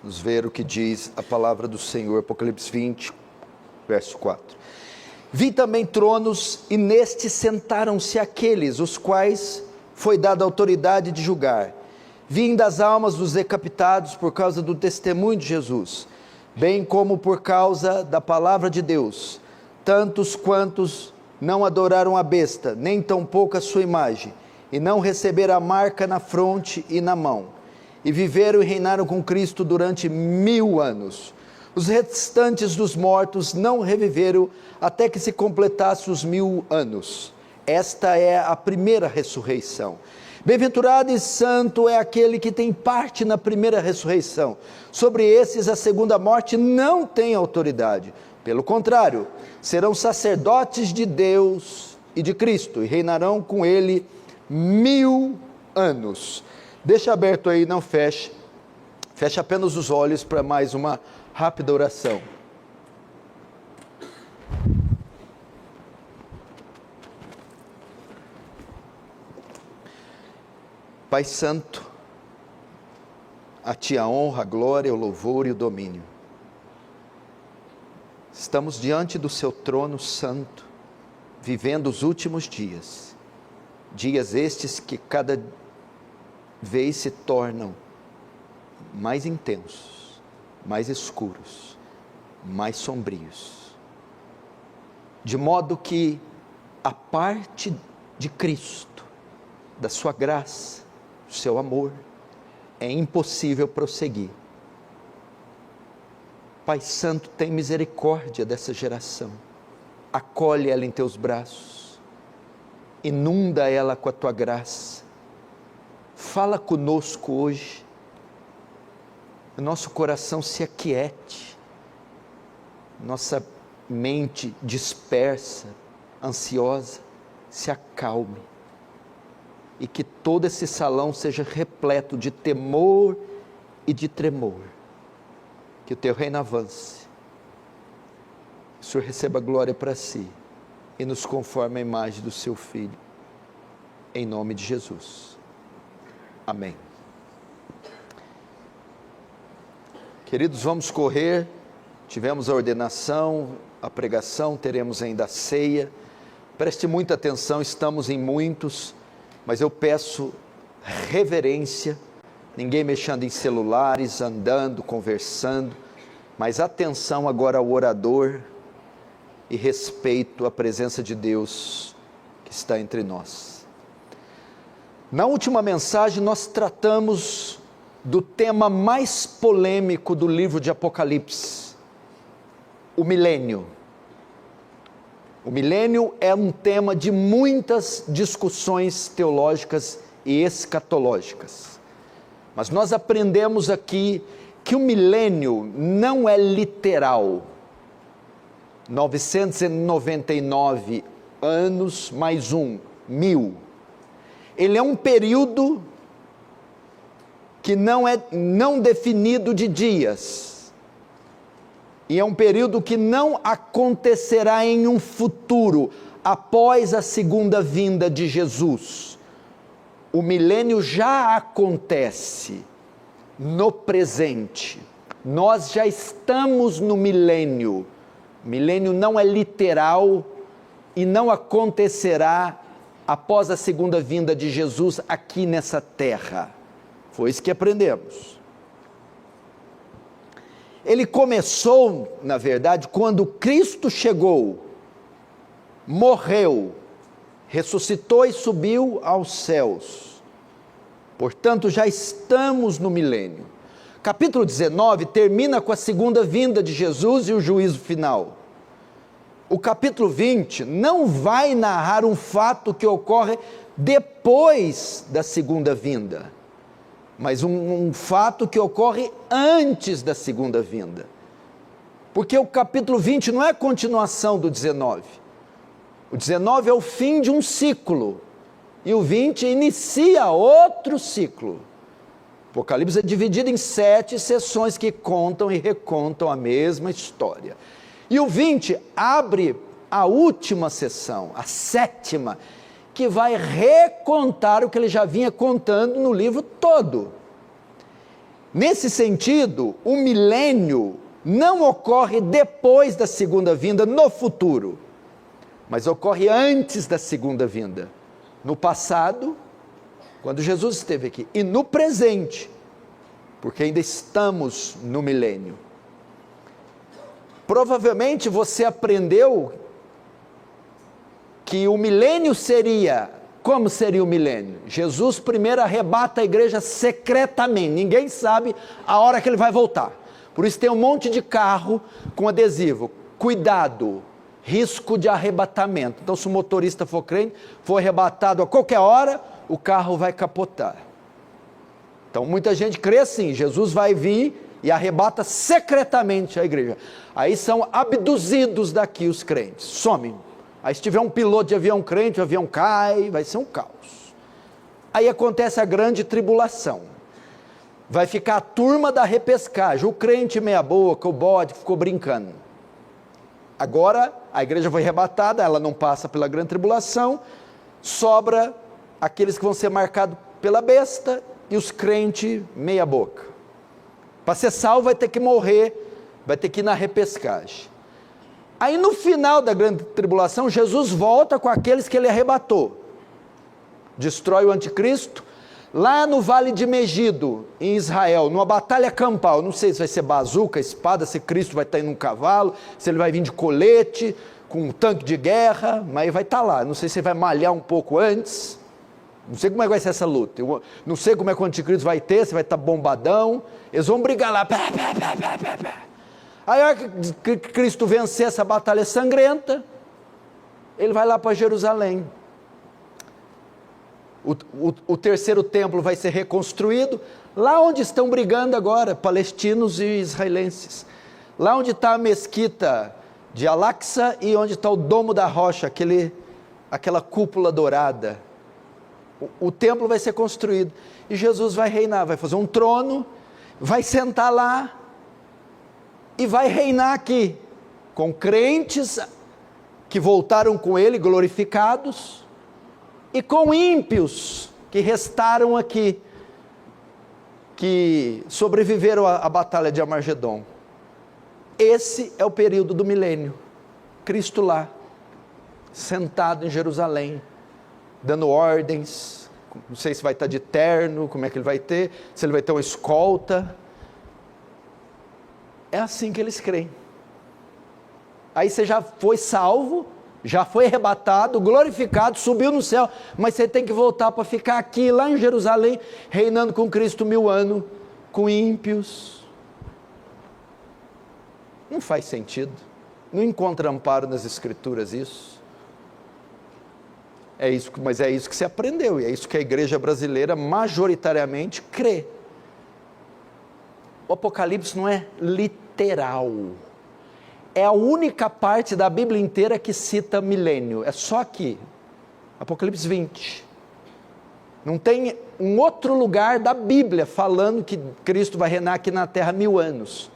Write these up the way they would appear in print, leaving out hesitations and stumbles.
Vamos ver o que diz a palavra do Senhor, Apocalipse 20, verso 4. Vi também tronos, e nestes sentaram-se aqueles, os quais foi dada a autoridade de julgar. Vi das almas dos decapitados por causa do testemunho de Jesus, bem como por causa da palavra de Deus, tantos quantos não adoraram a besta, nem tampouco a sua imagem, e não receberam a marca na fronte e na mão, e viveram e reinaram com Cristo durante 1000 anos. Os restantes dos mortos não reviveram até que se completasse os 1000 anos. Esta é a primeira ressurreição. Bem-aventurado e santo é aquele que tem parte na primeira ressurreição. Sobre esses a segunda morte não tem autoridade. Pelo contrário, serão sacerdotes de Deus e de Cristo, e reinarão com ele 1000 anos. Deixa aberto aí, não feche. Feche apenas os olhos para mais uma rápida oração. Pai Santo, a Ti a honra, a glória, o louvor e o domínio. Estamos diante do Seu trono santo, vivendo os últimos dias. Dias estes que cada vez se tornam mais intensos, mais escuros, mais sombrios. De modo que a parte de Cristo, da sua graça, do seu amor, é impossível prosseguir. Pai Santo, tem misericórdia dessa geração, acolhe ela em teus braços, inunda ela com a tua graça, fala conosco hoje, o nosso coração se aquiete, nossa mente dispersa, ansiosa, se acalme, e que todo esse salão seja repleto de temor e de tremor, que o teu reino avance, o Senhor receba glória para si, e nos conforme a imagem do seu Filho, em nome de Jesus, amém. Queridos, vamos correr, tivemos a ordenação, a pregação, teremos ainda a ceia, preste muita atenção, estamos em muitos, mas eu peço reverência, ninguém mexendo em celulares, andando, conversando, mas atenção agora ao orador e respeito à presença de Deus que está entre nós. Na última mensagem nós tratamos do tema mais polêmico do livro de Apocalipse, o milênio. O milênio é um tema de muitas discussões teológicas e escatológicas. Mas nós aprendemos aqui que o milênio não é literal. 999 anos mais 1000. Ele é um período que não definido de dias. E é um período que não acontecerá em um futuro, após a segunda vinda de Jesus. O milênio já acontece no presente. Nós já estamos no milênio. O milênio não é literal e não acontecerá após a segunda vinda de Jesus aqui nessa terra. Foi isso que aprendemos. Ele começou, na verdade, quando Cristo chegou, morreu, ressuscitou e subiu aos céus. Portanto, já estamos no milênio. Capítulo 19 termina com a segunda vinda de Jesus e o juízo final. O capítulo 20 não vai narrar um fato que ocorre depois da segunda vinda, mas um fato que ocorre antes da segunda vinda. Porque o capítulo 20 não é a continuação do 19. O 19 é o fim de um ciclo, e o 20 inicia outro ciclo. O Apocalipse é dividido em 7 sessões que contam e recontam a mesma história. E o 20 abre a última sessão, a 7ª, que vai recontar o que ele já vinha contando no livro todo. Nesse sentido, o milênio não ocorre depois da segunda vinda no futuro, mas ocorre antes da segunda vinda, no passado, quando Jesus esteve aqui, e no presente, porque ainda estamos no milênio. Provavelmente você aprendeu que o milênio seria, como seria o milênio? Jesus primeiro arrebata a igreja secretamente, ninguém sabe a hora que ele vai voltar, por isso tem um monte de carro com adesivo, cuidado, risco de arrebatamento. Então se o motorista for crente, for arrebatado a qualquer hora, o carro vai capotar. Então muita gente crê assim, Jesus vai vir e arrebata secretamente a igreja, aí são abduzidos daqui os crentes, somem. Aí se tiver um piloto de avião crente, o avião cai, vai ser um caos. Aí acontece a grande tribulação, vai ficar a turma da repescagem, o crente meia boca, o bode que ficou brincando. Agora a igreja foi arrebatada, ela não passa pela grande tribulação, sobra aqueles que vão ser marcados pela besta e os crentes meia boca. Para ser salvo vai ter que morrer, vai ter que ir na repescagem. Aí no final da grande tribulação, Jesus volta com aqueles que ele arrebatou, destrói o anticristo, lá no vale de Megido, em Israel, numa batalha campal, não sei se vai ser bazuca, espada, se Cristo vai estar em um cavalo, se ele vai vir de colete, com um tanque de guerra, mas ele vai estar lá, não sei se ele vai malhar um pouco antes, não sei como é que vai ser essa luta, eu não sei como é que o anticristo vai ter, se vai estar bombadão, eles vão brigar lá, aí a hora que Cristo vencer essa batalha sangrenta, ele vai lá para Jerusalém, o terceiro templo vai ser reconstruído, lá onde estão brigando agora, palestinos e israelenses, lá onde está a mesquita de Al-Aqsa e onde está o domo da rocha, aquela cúpula dourada, o templo vai ser construído, e Jesus vai reinar, vai fazer um trono, vai sentar lá, e vai reinar aqui, com crentes que voltaram com ele, glorificados, e com ímpios que restaram aqui, que sobreviveram à batalha de Armagedon. Esse é o período do milênio, Cristo lá, sentado em Jerusalém, dando ordens, não sei se vai estar de terno, como é que ele vai ter, se ele vai ter uma escolta, é assim que eles creem. Aí você já foi salvo, já foi arrebatado, glorificado, subiu no céu, mas você tem que voltar para ficar aqui, lá em Jerusalém, reinando com Cristo 1000 anos, com ímpios. Não faz sentido, não encontra amparo nas escrituras isso. É isso, mas é isso que você aprendeu, e é isso que a igreja brasileira majoritariamente crê. O Apocalipse não é literal, é a única parte da Bíblia inteira que cita milênio, é só aqui, Apocalipse 20, não tem um outro lugar da Bíblia falando que Cristo vai reinar aqui na terra 1000 anos,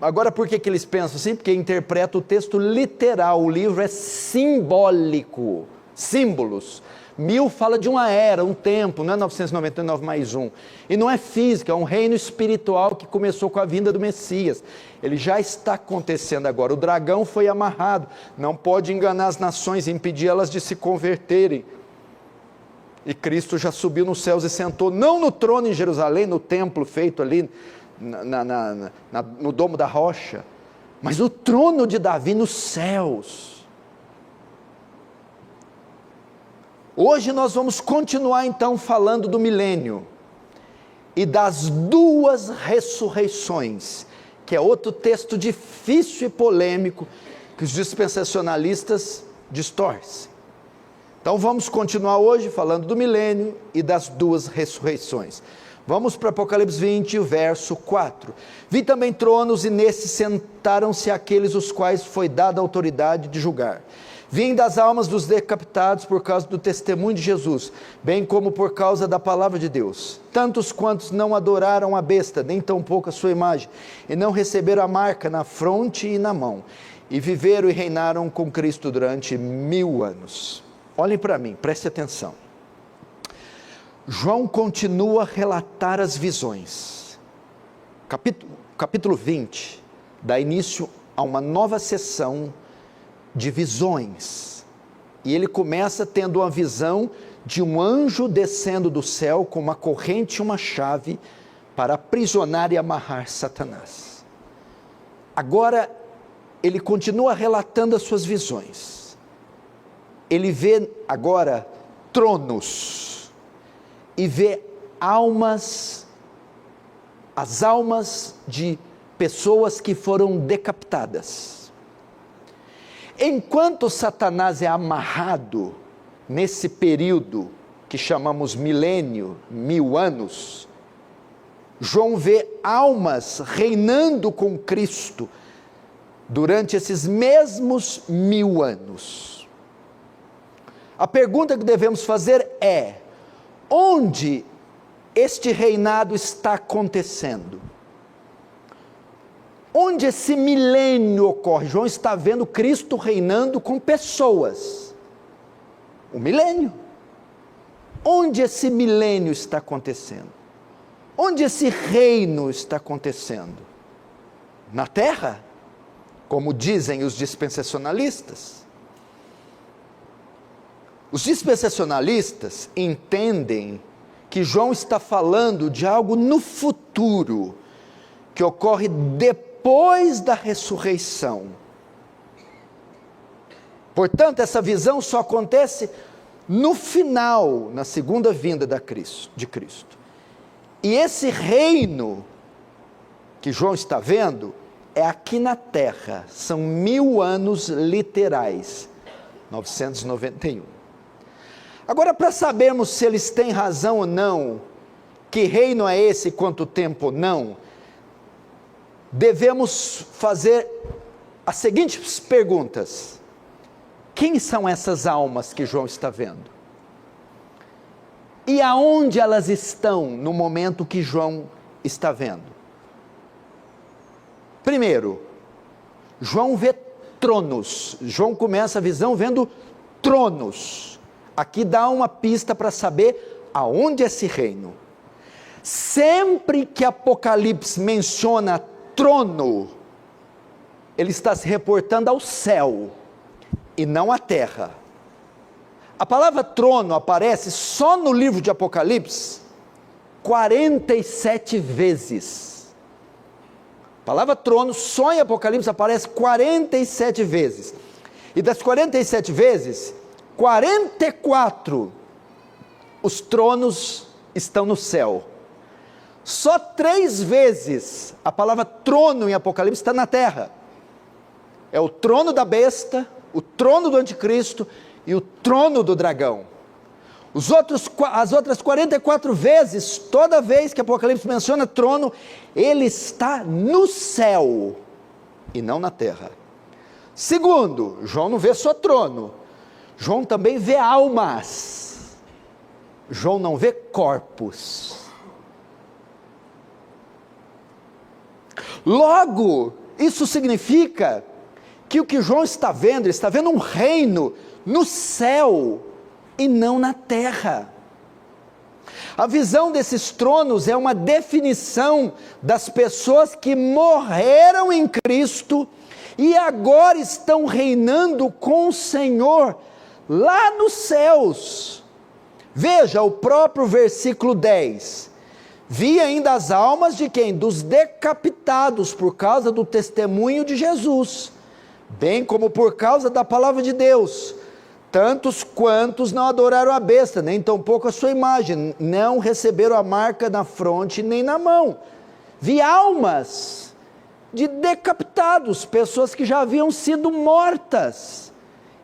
agora por que eles pensam assim? Porque interpretam o texto literal, o livro é simbólico, símbolos, 1000 fala de uma era, um tempo, não é 999 mais um, e não é física, é um reino espiritual que começou com a vinda do Messias, ele já está acontecendo agora, o dragão foi amarrado, não pode enganar as nações, impedir elas de se converterem, e Cristo já subiu nos céus e sentou, não no trono em Jerusalém, no templo feito ali, no domo da rocha, mas no trono de Davi nos céus. Hoje nós vamos continuar então falando do milênio e das duas ressurreições, que é outro texto difícil e polêmico que os dispensacionalistas distorcem. Então vamos continuar hoje falando do milênio e das duas ressurreições. Vamos para Apocalipse 20, verso 4. Vi também tronos e nesses sentaram-se aqueles os quais foi dada a autoridade de julgar. Vim das almas dos decapitados por causa do testemunho de Jesus, bem como por causa da palavra de Deus. Tantos quantos não adoraram a besta, nem tampouco a sua imagem, e não receberam a marca na fronte e na mão, e viveram e reinaram com Cristo durante 1000 anos. Olhem para mim, preste atenção. João continua a relatar as visões. capítulo 20 dá início a uma nova sessão de visões. E ele começa tendo uma visão de um anjo descendo do céu com uma corrente e uma chave para aprisionar e amarrar Satanás. Agora, ele continua relatando as suas visões. Ele vê agora tronos e vê almas, as almas de pessoas que foram decapitadas. Enquanto Satanás é amarrado nesse período que chamamos milênio, 1000 anos, João vê almas reinando com Cristo durante esses mesmos 1000 anos. A pergunta que devemos fazer é: onde este reinado está acontecendo? Onde esse milênio ocorre? João está vendo Cristo reinando com pessoas. O milênio. Onde esse milênio está acontecendo? Onde esse reino está acontecendo? Na terra? Como dizem os dispensacionalistas. Os dispensacionalistas entendem que João está falando de algo no futuro, que ocorre depois da ressurreição. Portanto, essa visão só acontece no final, na segunda vinda de Cristo. E esse reino que João está vendo é aqui na terra, são 1000 anos literais, 991. Agora, para sabermos se eles têm razão ou não, que reino é esse, quanto tempo ou não, devemos fazer as seguintes perguntas: quem são essas almas que João está vendo? E aonde elas estão no momento que João está vendo? Primeiro, João vê tronos. João começa a visão vendo tronos. Aqui dá uma pista para saber aonde é esse reino. Sempre que Apocalipse menciona trono, ele está se reportando ao céu e não à terra. A palavra trono aparece só no livro de Apocalipse 47 vezes. A palavra trono só em Apocalipse aparece 47 vezes. E das 47 vezes, 44 os tronos estão no céu. Só 3 vezes a palavra trono em Apocalipse está na terra. É o trono da besta, o trono do anticristo e o trono do dragão. As outras 44 vezes, toda vez que Apocalipse menciona trono, ele está no céu e não na terra. Segundo, João não vê só trono, João também vê almas. João não vê corpos. Logo, isso significa que o que João está vendo, ele está vendo um reino no céu e não na terra. A visão desses tronos é uma definição das pessoas que morreram em Cristo e agora estão reinando com o Senhor lá nos céus. Veja o próprio versículo 10. Vi ainda as almas de quem? Dos decapitados por causa do testemunho de Jesus, bem como por causa da palavra de Deus, tantos quantos não adoraram a besta, nem tampouco a sua imagem, não receberam a marca na fronte nem na mão. Vi almas de decapitados, pessoas que já haviam sido mortas.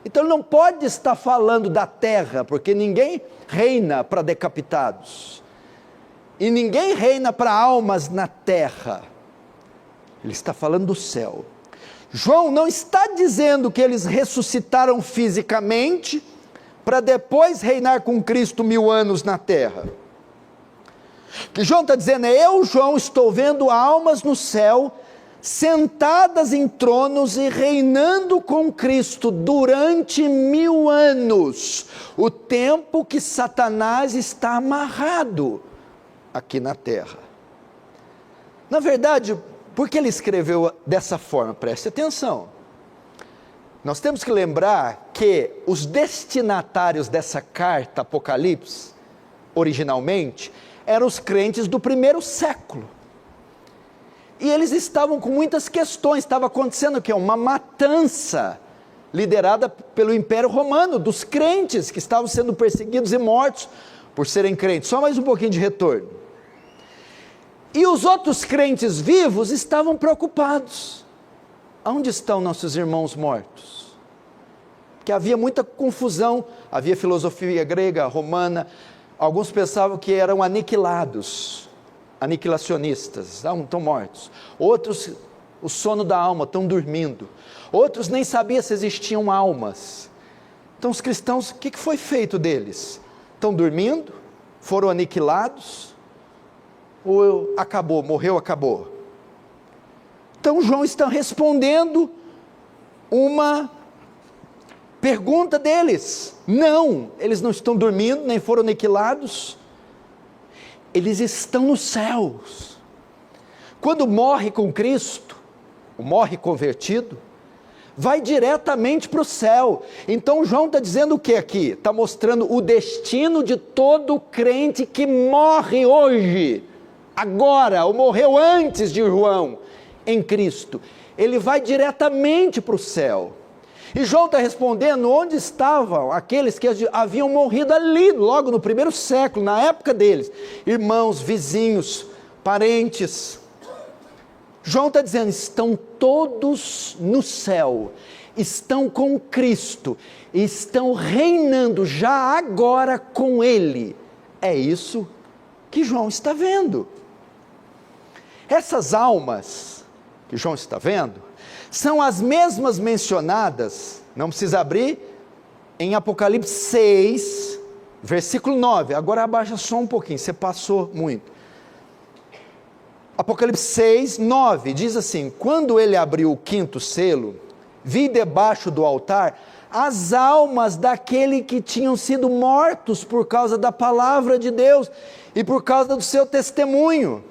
Então ele não pode estar falando da terra, porque ninguém reina para decapitados, e ninguém reina para almas na terra. Ele está falando do céu. João não está dizendo que eles ressuscitaram fisicamente para depois reinar com Cristo 1000 anos na terra. O que João está dizendo é: eu, João, estou vendo almas no céu, sentadas em tronos e reinando com Cristo durante 1000 anos, o tempo que Satanás está amarrado aqui na terra. Na verdade, por que ele escreveu dessa forma? Preste atenção. Nós temos que lembrar que os destinatários dessa carta Apocalipse, originalmente, eram os crentes do primeiro século. E eles estavam com muitas questões. Estava acontecendo o quê? Uma matança liderada pelo Império Romano, dos crentes que estavam sendo perseguidos e mortos por serem crentes. Só mais um pouquinho de retorno. E os outros crentes vivos estavam preocupados. Onde estão nossos irmãos mortos? Porque havia muita confusão, havia filosofia grega, romana. Alguns pensavam que eram aniquilados, aniquilacionistas, estão mortos. Outros, o sono da alma, estão dormindo. Outros nem sabiam se existiam almas. Então os cristãos, o que foi feito deles? Estão dormindo? Foram aniquilados? Ou acabou, morreu, acabou? Então João está respondendo uma pergunta deles. Não, eles não estão dormindo, nem foram aniquilados. Eles estão nos céus. Quando morre com Cristo, morre convertido, vai diretamente para o céu. Então João está dizendo o que aqui? Está mostrando o destino de todo crente que morre hoje, agora, ou morreu antes de João, em Cristo. Ele vai diretamente para o céu. E João está respondendo onde estavam aqueles que haviam morrido ali, logo no primeiro século, na época deles. Irmãos, vizinhos, parentes. João está dizendo, estão todos no céu, estão com Cristo, estão reinando já agora com Ele. É isso que João está vendo. Essas almas que João está vendo, são as mesmas mencionadas, não precisa abrir, em Apocalipse 6, versículo 9, agora abaixa só um pouquinho, você passou muito. Apocalipse 6, 9, diz assim, quando ele abriu o quinto selo, vi debaixo do altar as almas daquele que tinham sido mortos por causa da palavra de Deus, e por causa do seu testemunho.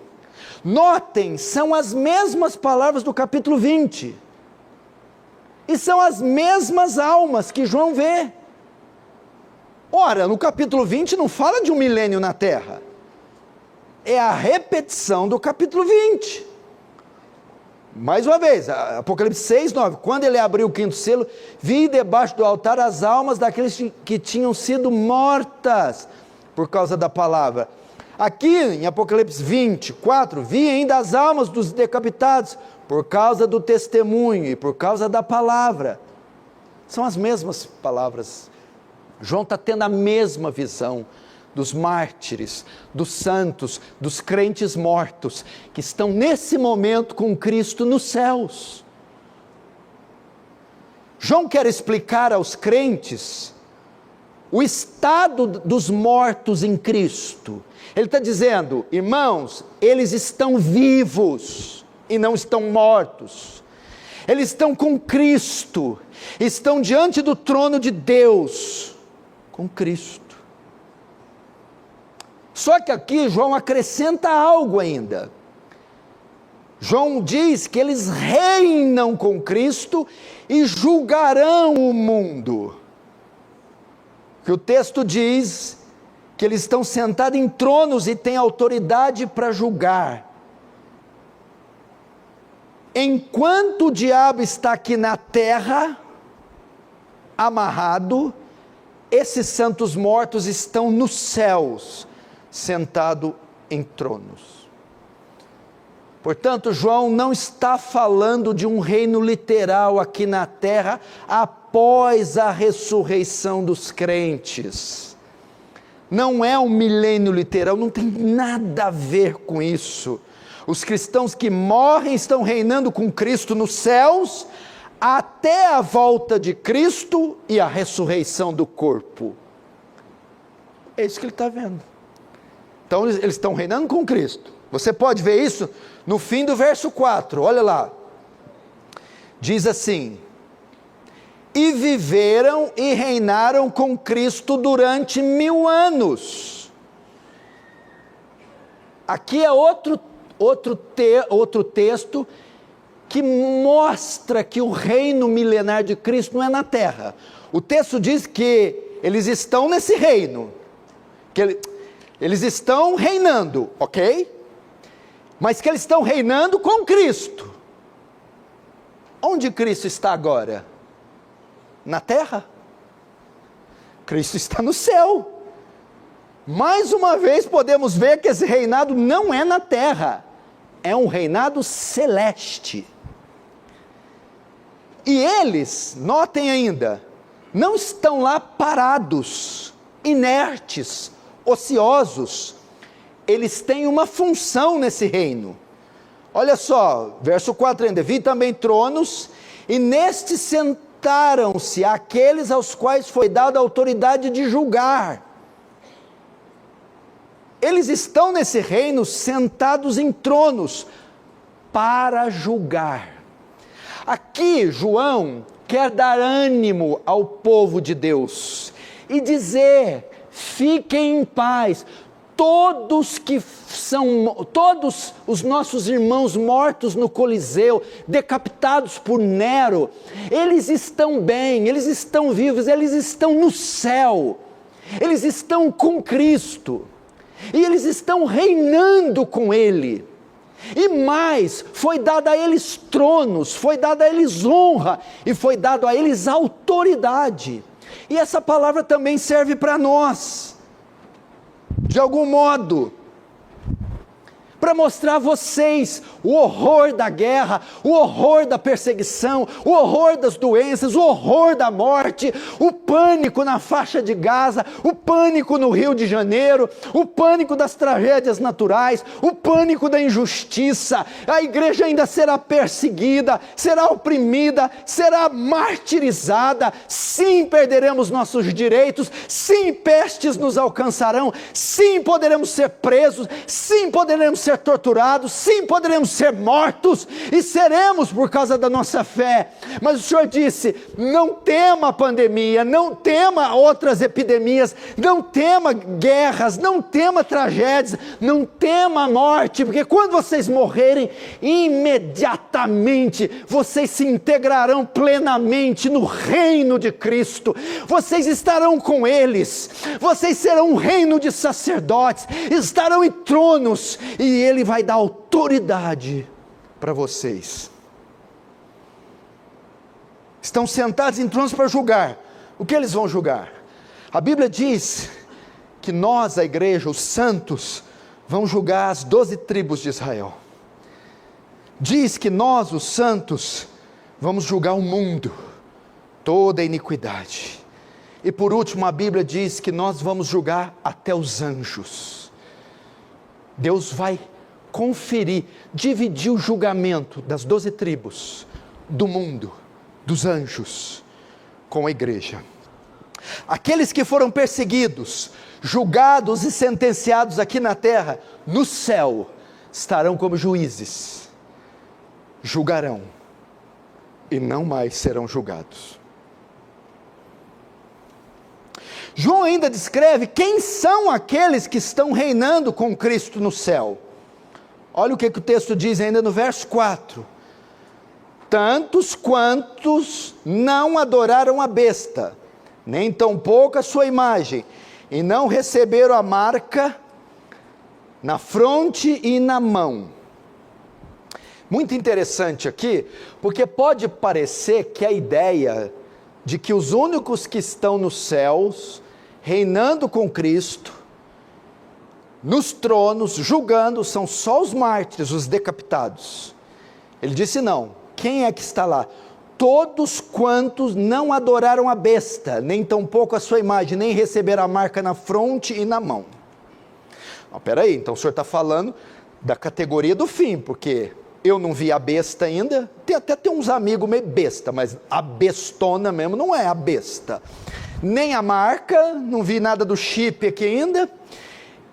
Notem, são as mesmas palavras do capítulo 20, e são as mesmas almas que João vê. Ora, no capítulo 20 não fala de um milênio na terra, é a repetição do capítulo 20, mais uma vez, Apocalipse 6, 9, quando ele abriu o quinto selo, vi debaixo do altar as almas daqueles que tinham sido mortas por causa da palavra. Aqui em Apocalipse 24, vi ainda as almas dos decapitados por causa do testemunho e por causa da palavra. São as mesmas palavras. João está tendo a mesma visão dos mártires, dos santos, dos crentes mortos, que estão nesse momento com Cristo nos céus. João quer explicar aos crentes o estado dos mortos em Cristo. Ele está dizendo, irmãos, eles estão vivos e não estão mortos. Eles estão com Cristo, estão diante do trono de Deus, com Cristo. Só que aqui João acrescenta algo ainda. João diz que eles reinam com Cristo e julgarão o mundo. Que o texto diz que eles estão sentados em tronos e têm autoridade para julgar. Enquanto o diabo está aqui na terra, amarrado, esses santos mortos estão nos céus, sentados em tronos. Portanto, João não está falando de um reino literal aqui na terra, após a ressurreição dos crentes. Não é um milênio literal, não tem nada a ver com isso. Os cristãos que morrem estão reinando com Cristo nos céus, até a volta de Cristo e a ressurreição do corpo. É isso que ele está vendo. Então eles estão reinando com Cristo. Você pode ver isso no fim do verso 4, olha lá. Diz assim, e viveram e reinaram com Cristo durante 1000 anos. Aqui é outro texto que mostra que o reino milenar de Cristo não é na terra. O texto diz que eles estão nesse reino, que eles estão reinando, ok? Mas que eles estão reinando com Cristo. Onde Cristo está agora? Na terra? Cristo está no céu. Mais uma vez podemos ver que esse reinado não é na terra, é um reinado celeste. E eles, notem ainda, não estão lá parados, inertes, ociosos. Eles têm uma função nesse reino. Olha só, verso 4 ainda: vi também tronos, e nestes sentaram-se aqueles aos quais foi dada a autoridade de julgar. Eles estão nesse reino sentados em tronos, para julgar. Aqui João quer dar ânimo ao povo de Deus, e dizer: fiquem em paz. Todos os nossos irmãos mortos no Coliseu, decapitados por Nero, eles estão bem, eles estão vivos, eles estão no céu, eles estão com Cristo, e eles estão reinando com Ele. E mais, foi dado a eles tronos, foi dado a eles honra, e foi dado a eles autoridade. E essa palavra também serve para nós, de algum modo, para mostrar a vocês o horror da guerra, o horror da perseguição, o horror das doenças, o horror da morte, o pânico na faixa de Gaza, o pânico no Rio de Janeiro, o pânico das tragédias naturais, o pânico da injustiça. A igreja ainda será perseguida, será oprimida, será martirizada. Sim, perderemos nossos direitos, sim, pestes nos alcançarão, sim, poderemos ser presos, sim, poderemos ser torturados, sim, poderemos ser mortos, e seremos por causa da nossa fé. Mas o Senhor disse: não tema a pandemia, não tema outras epidemias, não tema guerras, não tema tragédias, não tema a morte, porque quando vocês morrerem, imediatamente vocês se integrarão plenamente no reino de Cristo. Vocês estarão com eles, vocês serão um reino de sacerdotes, estarão em tronos, e Ele vai dar autoridade para vocês. Estão sentados em tronos para julgar. O que eles vão julgar? A Bíblia diz que nós, a igreja, os santos, vão julgar as 12 tribos de Israel. Diz que nós, os santos, vamos julgar o mundo, toda a iniquidade. E por último, a Bíblia diz que nós vamos julgar até os anjos. Deus vai conferir, dividir o julgamento das 12 tribos, do mundo, dos anjos, com a igreja. Aqueles que foram perseguidos, julgados e sentenciados aqui na terra, no céu, estarão como juízes, julgarão, e não mais serão julgados. João ainda descreve quem são aqueles que estão reinando com Cristo no céu. Olha o que o texto diz ainda no verso 4. Tantos quantos não adoraram a besta, nem tampouco a sua imagem, e não receberam a marca na fronte e na mão. Muito interessante aqui, porque pode parecer que a ideia de que os únicos que estão nos céus, reinando com Cristo, nos tronos, julgando, são só os mártires, os decapitados. Ele disse não, quem é que está lá? Todos quantos não adoraram a besta, nem tampouco a sua imagem, nem receberam a marca na fronte e na mão. Espera aí, então o senhor está falando da categoria do fim, porque eu não vi a besta ainda, tem uns amigos meio besta, mas a bestona mesmo não é a besta. Nem a marca, não vi nada do chip aqui ainda,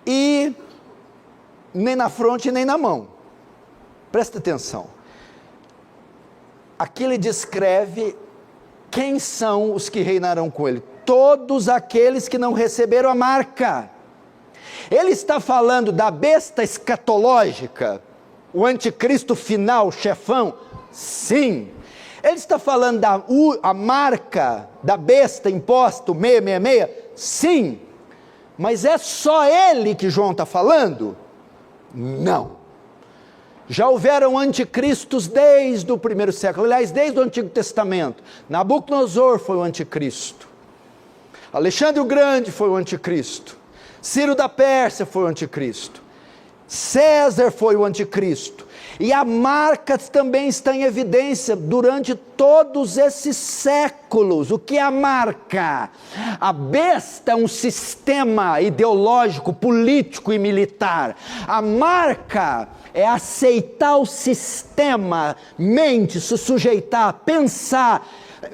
e nem na fronte nem na mão. Presta atenção. Aqui ele descreve quem são os que reinarão com ele. Todos aqueles que não receberam a marca. Ele está falando da besta escatológica, o anticristo final, chefão? Sim. Ele está falando a marca da besta imposta, 666? Sim. Mas é só ele que João está falando? Não. Já houveram anticristos desde o primeiro século, aliás, desde o Antigo Testamento. Nabucodonosor foi o anticristo. Alexandre o Grande foi o anticristo. Ciro da Pérsia foi o anticristo. César foi o anticristo. E a marca também está em evidência durante todos esses séculos. O que é a marca? A besta é um sistema ideológico, político e militar. A marca é aceitar o sistema, mente, se sujeitar, pensar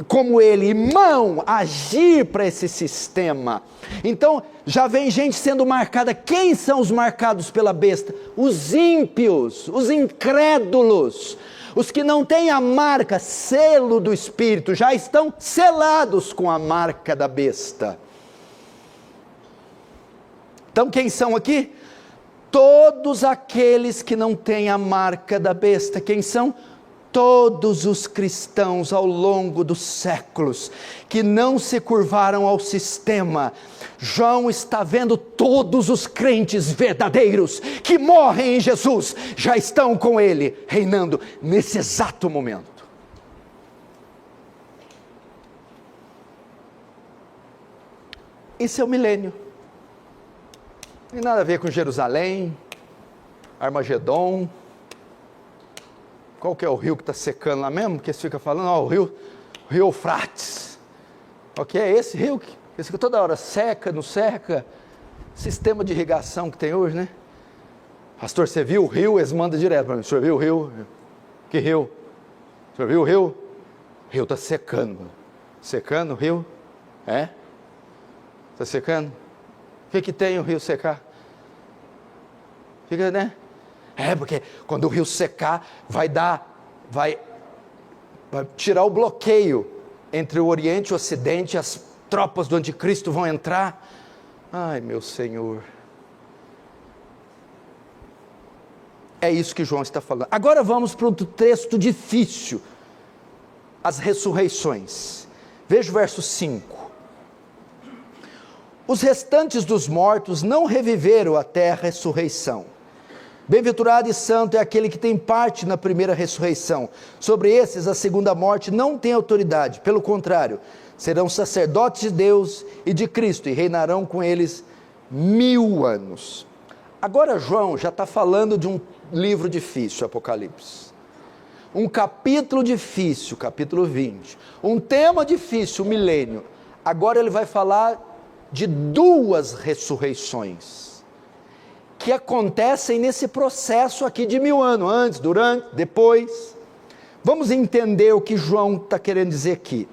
como ele, irmão, agir para esse sistema. Então, já vem gente sendo marcada. Quem são os marcados pela besta? Os ímpios, os incrédulos, os que não têm a marca, selo do Espírito, já estão selados com a marca da besta. Então, quem são aqui? Todos aqueles que não têm a marca da besta. Quem são? Todos os cristãos ao longo dos séculos, que não se curvaram ao sistema. João está vendo todos os crentes verdadeiros, que morrem em Jesus, já estão com ele, reinando nesse exato momento. Isso é o milênio. Não tem nada a ver com Jerusalém, Armagedon. Qual que é o rio que está secando lá mesmo? Que você fica falando, o rio Eufrates. O que é esse rio? Esse que toda hora seca, não seca. Sistema de irrigação que tem hoje, né? Pastor, você viu o rio? Eles mandam direto para mim. O senhor viu o rio? Que rio? O senhor viu o rio? O rio está secando. Secando o rio? É? Está secando? O que tem o rio secar? Fica, né? Porque quando o rio secar, vai tirar o bloqueio entre o Oriente e o Ocidente, as tropas do anticristo vão entrar. Ai, meu Senhor. É isso que João está falando. Agora vamos para outro texto difícil. As ressurreições. Veja o verso 5. Os restantes dos mortos não reviveram até a ressurreição. Bem-aventurado e santo é aquele que tem parte na primeira ressurreição. Sobre esses, a segunda morte não tem autoridade. Pelo contrário, serão sacerdotes de Deus e de Cristo, e reinarão com eles 1000 anos. Agora João já está falando de um livro difícil, Apocalipse. Um capítulo difícil, capítulo 20. Um tema difícil, o milênio. Agora ele vai falar de 2 ressurreições que acontecem nesse processo aqui de 1000 anos, antes, durante, depois. Vamos entender o que João está querendo dizer aqui.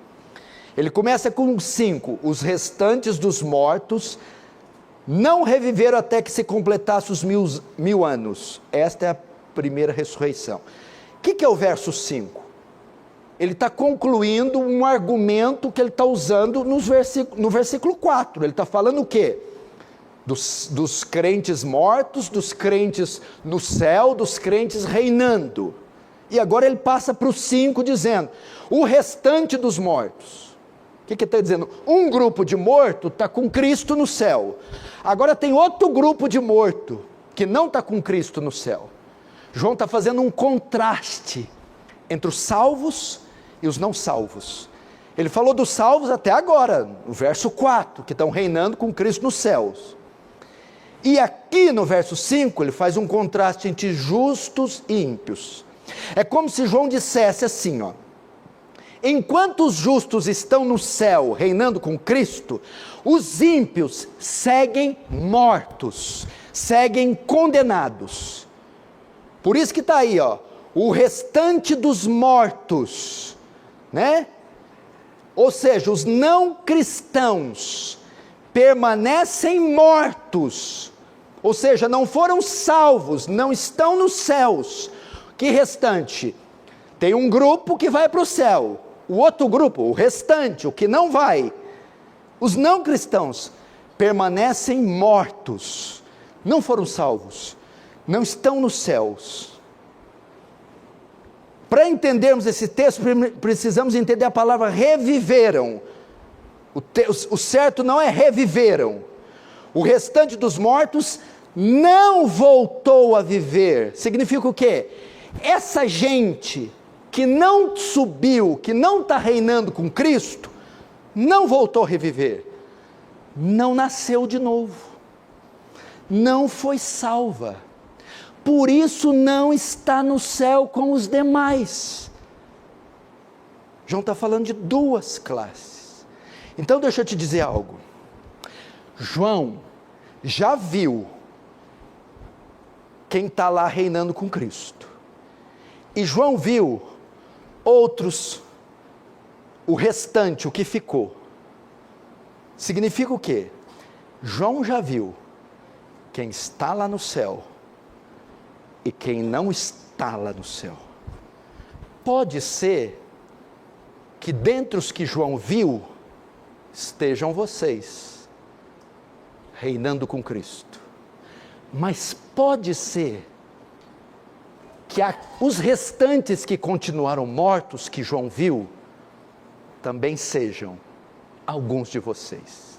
Ele começa com 5, os restantes dos mortos não reviveram até que se completasse os 1000 anos, esta é a primeira ressurreição. O que é o verso 5? Ele está concluindo um argumento que ele está usando no versículo 4, ele está falando o quê? Dos crentes mortos, dos crentes no céu, dos crentes reinando. E agora ele passa para o 5 dizendo, o restante dos mortos. O que ele está dizendo? Um grupo de morto está com Cristo no céu. Agora tem outro grupo de morto que não está com Cristo no céu. João está fazendo um contraste entre os salvos e os não salvos. Ele falou dos salvos até agora, no verso 4, que estão reinando com Cristo nos céus. E aqui no verso 5, ele faz um contraste entre justos e ímpios. É como se João dissesse assim, enquanto os justos estão no céu, reinando com Cristo, os ímpios seguem mortos, seguem condenados. Por isso que está aí, o restante dos mortos, né? Ou seja, os não cristãos permanecem mortos, ou seja, não foram salvos, não estão nos céus. Que restante? Tem um grupo que vai para o céu, o outro grupo, o restante, o que não vai, os não cristãos, permanecem mortos, não foram salvos, não estão nos céus. para entendermos esse texto, precisamos entender a palavra reviveram. O certo não é reviveram. O restante dos mortos não voltou a viver. Significa o quê? Essa gente que não subiu, que não está reinando com Cristo, não voltou a reviver, não nasceu de novo, não foi salva, por isso não está no céu com os demais. João está falando de duas classes. Então deixa eu te dizer algo. João já viu quem está lá reinando com Cristo, e João viu outros, o restante, o que ficou. Significa o quê? João já viu quem está lá no céu e quem não está lá no céu. Pode ser que dentre os que João viu, estejam vocês, reinando com Cristo. Mas pode ser que os restantes que continuaram mortos, que João viu, também sejam alguns de vocês.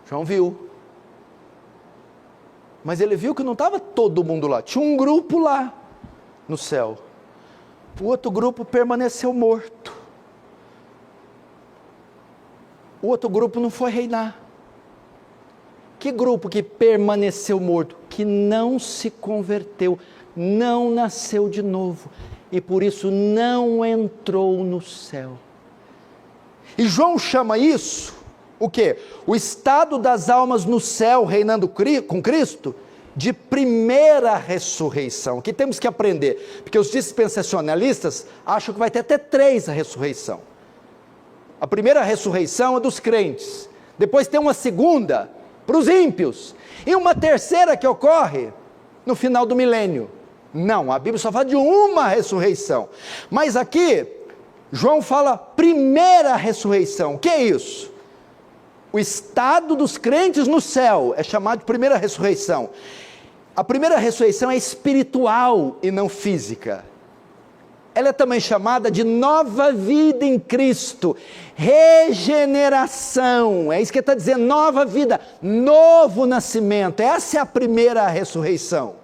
João viu, mas ele viu que não estava todo mundo lá, tinha um grupo lá no céu, o outro grupo permaneceu morto, o outro grupo não foi reinar. Que grupo que permaneceu morto? Que não se converteu, não nasceu de novo, e por isso não entrou no céu. E João chama isso, o quê? O estado das almas no céu, reinando com Cristo, de primeira ressurreição. Que temos que aprender, porque os dispensacionalistas acham que vai ter até 3 a ressurreição. A primeira ressurreição é dos crentes, depois tem uma segunda para os ímpios, e uma terceira que ocorre no final do milênio. Não, a Bíblia só fala de uma ressurreição, mas aqui, João fala primeira ressurreição. O que é isso? O estado dos crentes no céu é chamado de primeira ressurreição. A primeira ressurreição é espiritual e não física. Ela é também chamada de nova vida em Cristo, regeneração, é isso que ele está dizendo, nova vida, novo nascimento, essa é a primeira ressurreição.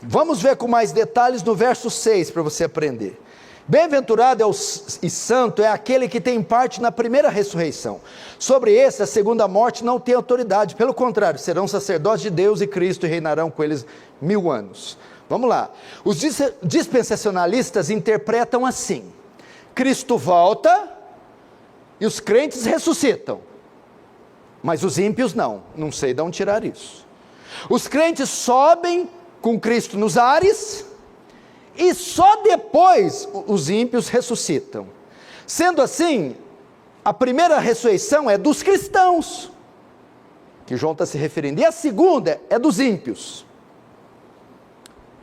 Vamos ver com mais detalhes no verso 6, para você aprender. Bem-aventurado e santo é aquele que tem parte na primeira ressurreição. Sobre esse, a segunda morte não tem autoridade, pelo contrário, serão sacerdotes de Deus e Cristo e reinarão com eles 1000 anos. Vamos lá, os dispensacionalistas interpretam assim: Cristo volta e os crentes ressuscitam, mas os ímpios não sei de onde tirar isso. Os crentes sobem com Cristo nos ares, e só depois os ímpios ressuscitam. Sendo assim, a primeira ressurreição é dos cristãos, que João está se referindo, e a segunda é dos ímpios.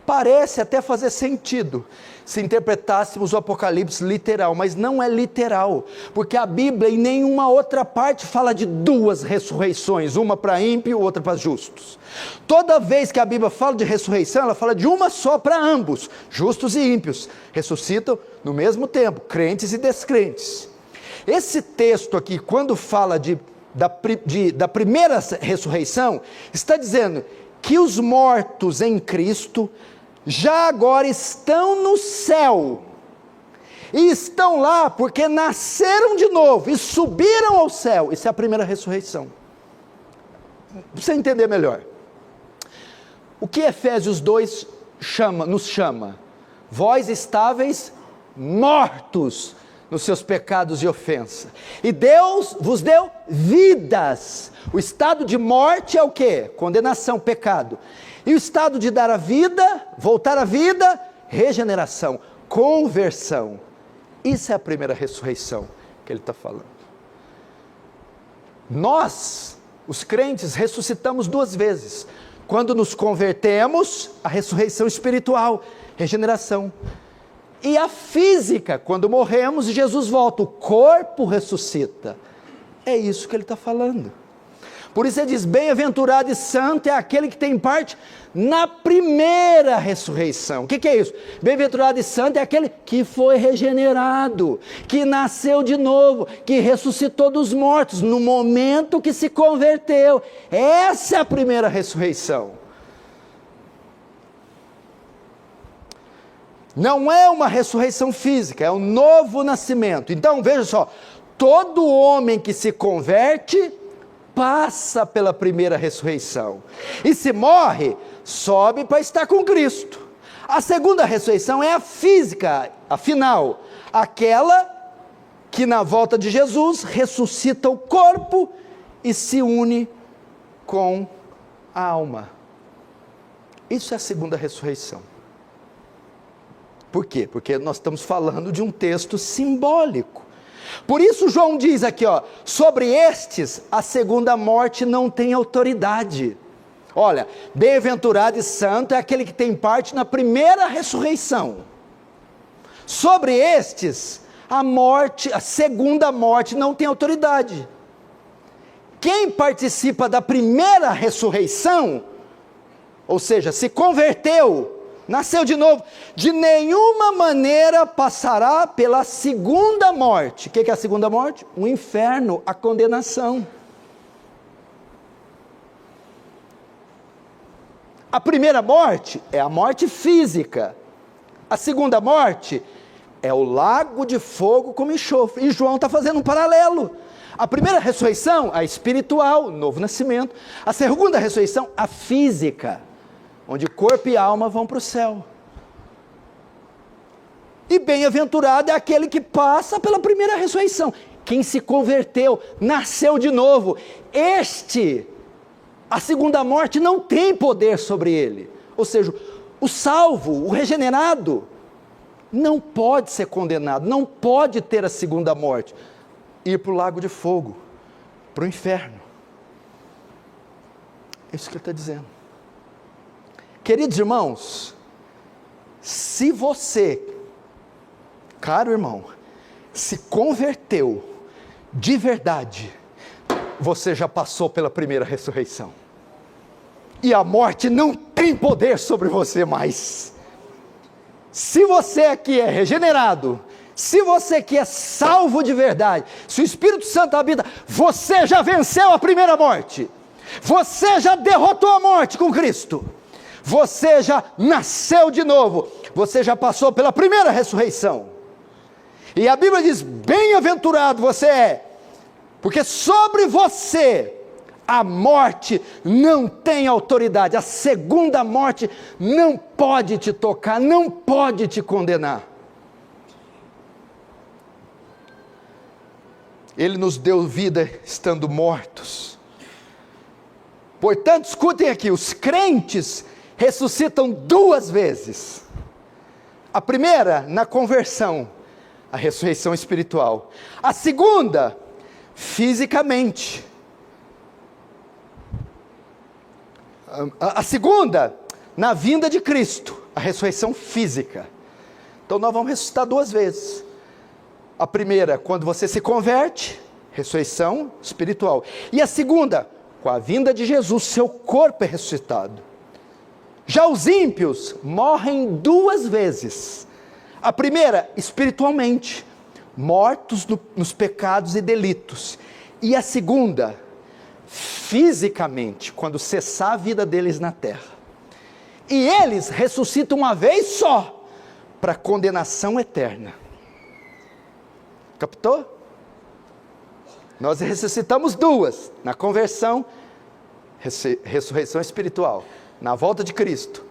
Parece até fazer sentido, se interpretássemos o Apocalipse literal, mas não é literal, porque a Bíblia em nenhuma outra parte fala de 2 ressurreições, uma para ímpio, outra para justos. Toda vez que a Bíblia fala de ressurreição, ela fala de uma só para ambos, justos e ímpios, ressuscitam no mesmo tempo, crentes e descrentes. Esse texto aqui, quando fala da primeira ressurreição, está dizendo que os mortos em Cristo já agora estão no céu, e estão lá porque nasceram de novo e subiram ao céu. Isso é a primeira ressurreição. Para você entender melhor, o que Efésios 2 nos chama? Vós estáveis mortos nos seus pecados e ofensa, e Deus vos deu vidas. O estado de morte é o quê? Condenação, pecado. E o estado de dar a vida, voltar à vida, regeneração, conversão. Isso é a primeira ressurreição que ele está falando. Nós, os crentes, ressuscitamos 2 vezes. Quando nos convertemos, a ressurreição espiritual, regeneração. E a física, quando morremos e Jesus volta, o corpo ressuscita. É isso que ele está falando. Por isso ele diz, bem-aventurado e santo é aquele que tem parte na primeira ressurreição. O que é isso? Bem-aventurado e santo é aquele que foi regenerado, que nasceu de novo, que ressuscitou dos mortos, no momento que se converteu. Essa é a primeira ressurreição. Não é uma ressurreição física, é um novo nascimento. Então veja só, todo homem que se converte passa pela primeira ressurreição, e se morre, sobe para estar com Cristo. A segunda ressurreição é a física, a final, aquela que na volta de Jesus ressuscita o corpo e se une com a alma. Isso é a segunda ressurreição. Por quê? Porque nós estamos falando de um texto simbólico. Por isso João diz aqui, sobre estes a segunda morte não tem autoridade. Olha, bem-aventurado e santo é aquele que tem parte na primeira ressurreição. Sobre estes a segunda morte não tem autoridade. Quem participa da primeira ressurreição, ou seja, se converteu, nasceu de novo, de nenhuma maneira passará pela segunda morte. O que é a segunda morte? O inferno, a condenação. A primeira morte é a morte física. A segunda morte é o lago de fogo com enxofre. E João está fazendo um paralelo. A primeira ressurreição, a espiritual, novo nascimento. A segunda ressurreição, a física, onde corpo e alma vão para o céu. E bem-aventurado é aquele que passa pela primeira ressurreição. Quem se converteu, nasceu de novo. A segunda morte não tem poder sobre ele. Ou seja, o salvo, o regenerado, não pode ser condenado, não pode ter a segunda morte. Ir para o lago de fogo, para o inferno. É isso que ele está dizendo. Queridos irmãos, se você, caro irmão, se converteu de verdade, você já passou pela primeira ressurreição. E a morte não tem poder sobre você mais. Se você aqui é regenerado, se você aqui é salvo de verdade, se o Espírito Santo habita, você já venceu a primeira morte. Você já derrotou a morte com Cristo. Você já nasceu de novo, você já passou pela primeira ressurreição, e a Bíblia diz, bem-aventurado você é, porque sobre você, a morte não tem autoridade, a segunda morte não pode te tocar, não pode te condenar. Ele nos deu vida estando mortos, portanto escutem aqui, os crentes ressuscitam duas vezes. A primeira, na conversão, a ressurreição espiritual. A segunda, fisicamente. A segunda, na vinda de Cristo, a ressurreição física. Então nós vamos ressuscitar duas vezes. A primeira, quando você se converte, ressurreição espiritual. E a segunda, com a vinda de Jesus, seu corpo é ressuscitado. Já os ímpios morrem duas vezes. A primeira, espiritualmente, mortos nos pecados e delitos. E a segunda, fisicamente, quando cessar a vida deles na terra. E eles ressuscitam uma vez só, para condenação eterna. Captou? Nós ressuscitamos duas, na conversão, ressurreição espiritual. Na volta de Cristo,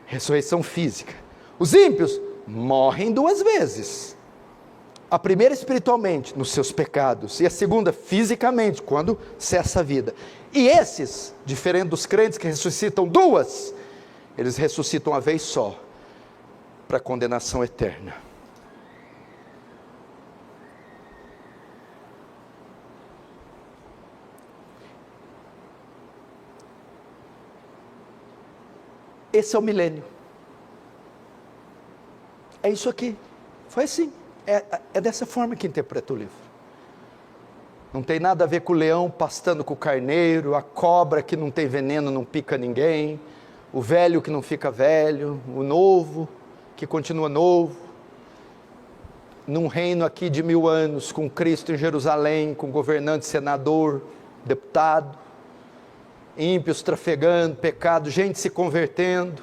ressurreição física. Os ímpios morrem duas vezes. A primeira espiritualmente, nos seus pecados, e a segunda fisicamente, quando cessa a vida. E esses, diferente dos crentes que ressuscitam duas, eles ressuscitam uma vez só, para condenação eterna. Esse é o milênio. É isso aqui. Foi assim. É dessa forma que interpreta o livro. Não tem nada a ver com o leão pastando com o carneiro, a cobra que não tem veneno, não pica ninguém, o velho que não fica velho, o novo que continua novo. Num reino aqui de 1000 anos, com Cristo em Jerusalém, com governante, senador, deputado, ímpios trafegando, pecado, gente se convertendo.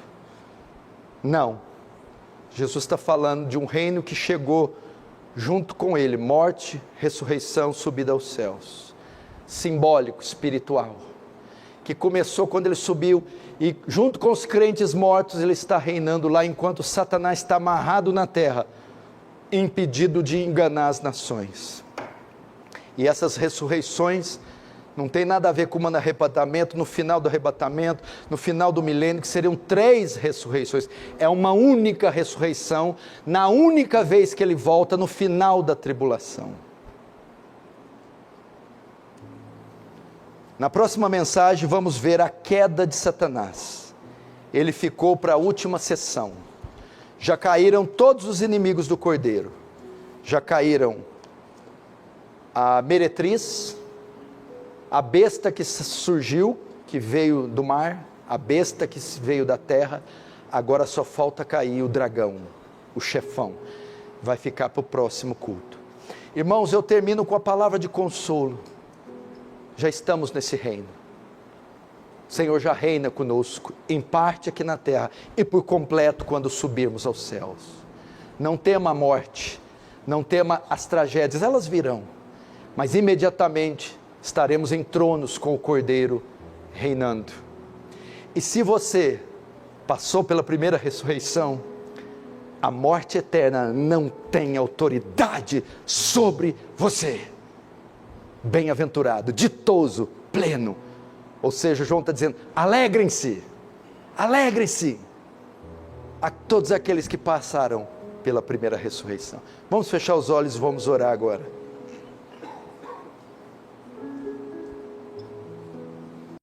Não. Jesus está falando de um reino que chegou junto com ele, morte, ressurreição, subida aos céus, simbólico, espiritual, que começou quando ele subiu, e junto com os crentes mortos, ele está reinando lá, enquanto Satanás está amarrado na terra, impedido de enganar as nações. E essas ressurreições não tem nada a ver com o arrebatamento, no final do arrebatamento, no final do milênio, que seriam 3 ressurreições. É uma única ressurreição, na única vez que ele volta, no final da tribulação. Na próxima mensagem vamos ver a queda de Satanás. Ele ficou para a última sessão. Já caíram todos os inimigos do Cordeiro. Já caíram a meretriz, a besta que surgiu, que veio do mar, a besta que veio da terra. Agora só falta cair o dragão, o chefão. Vai ficar para o próximo culto. Irmãos, eu termino com a palavra de consolo. Já estamos nesse reino. O Senhor já reina conosco, em parte aqui na terra, e por completo quando subirmos aos céus. Não tema a morte, não tema as tragédias, elas virão, mas imediatamente estaremos em tronos com o Cordeiro reinando. E se você passou pela primeira ressurreição, a morte eterna não tem autoridade sobre você. Bem-aventurado, ditoso, pleno. Ou seja, João está dizendo, alegrem-se, alegrem-se, a todos aqueles que passaram pela primeira ressurreição. Vamos fechar os olhos e vamos orar agora.